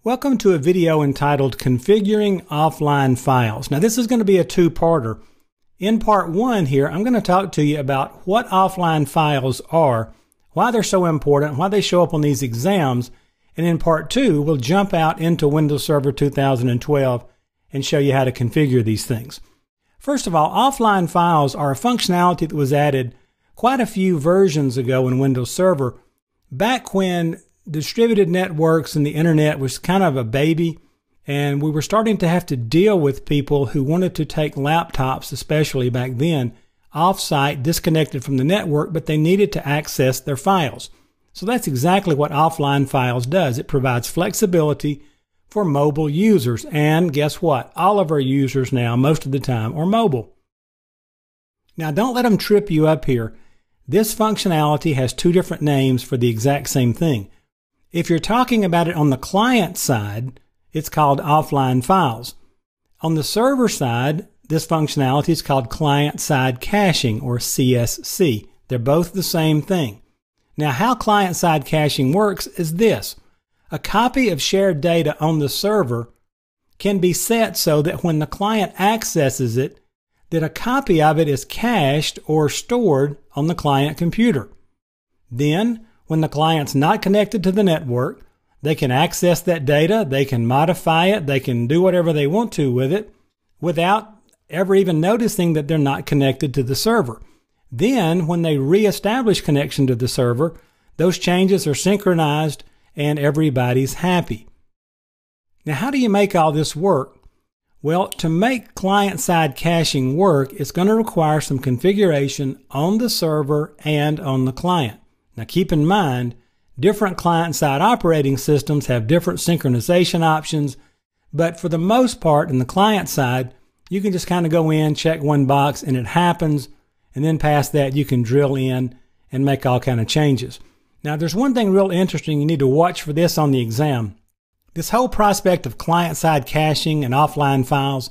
Welcome to a video entitled Configuring Offline Files. Now this is going to be a two-parter. In part one here, I'm going to talk to you about what offline files are, why they're so important, why they show up on these exams, and in part two, we'll jump out into Windows Server 2012 and show you how to configure these things. First of all, offline files are a functionality that was added quite a few versions ago in Windows Server, back when distributed networks and the internet was kind of a baby, and we were starting to have to deal with people who wanted to take laptops, especially back then, off-site, disconnected from the network, but they needed to access their files. So that's exactly what offline files does. It provides flexibility for mobile users, and guess what? All of our users now, most of the time, are mobile. Now don't let them trip you up here. This functionality has two different names for the exact same thing. If you're talking about it on the client side, it's called offline files. On the server side, this functionality is called client-side caching, or CSC. They're both the same thing. Now, how client-side caching works is this. A copy of shared data on the server can be set so that when the client accesses it, that a copy of it is cached or stored on the client computer. Then, when the client's not connected to the network, they can access that data, they can modify it, they can do whatever they want to with it without ever even noticing that they're not connected to the server. Then, when they reestablish connection to the server, those changes are synchronized and everybody's happy. Now, how do you make all this work? Well, to make client-side caching work, it's going to require some configuration on the server and on the client. Now keep in mind, different client-side operating systems have different synchronization options, but for the most part in the client side, you can just kind of go in, check one box, and it happens, and then past that you can drill in and make all kind of changes. Now there's one thing real interesting you need to watch for this on the exam. This whole prospect of client-side caching and offline files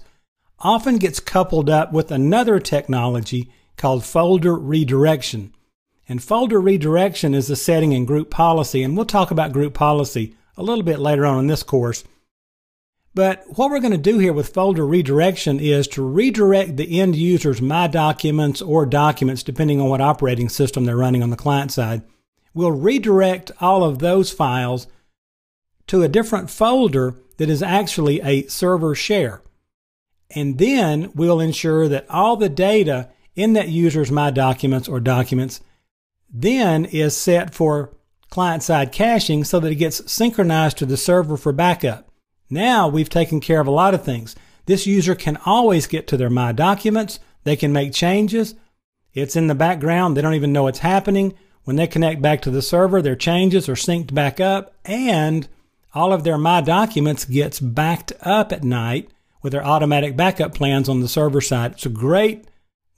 often gets coupled up with another technology called folder redirection. And folder redirection is a setting in group policy, and we'll talk about group policy a little bit later on in this course. But what we're going to do here with folder redirection is to redirect the end user's My Documents or documents, depending on what operating system they're running on the client side. We'll redirect all of those files to a different folder that is actually a server share. And then we'll ensure that all the data in that user's My Documents or documents then is set for client-side caching so that it gets synchronized to the server for backup. Now we've taken care of a lot of things. This user can always get to their My Documents. They can make changes. It's in the background. They don't even know it's happening. When they connect back to the server, their changes are synced back up, and all of their My Documents gets backed up at night with their automatic backup plans on the server side. It's a great,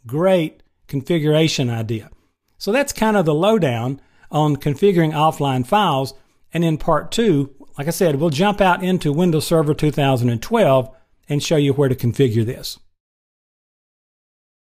great configuration idea. So that's kind of the lowdown on configuring offline files. And in part two, like I said, we'll jump out into Windows Server 2012 and show you where to configure this.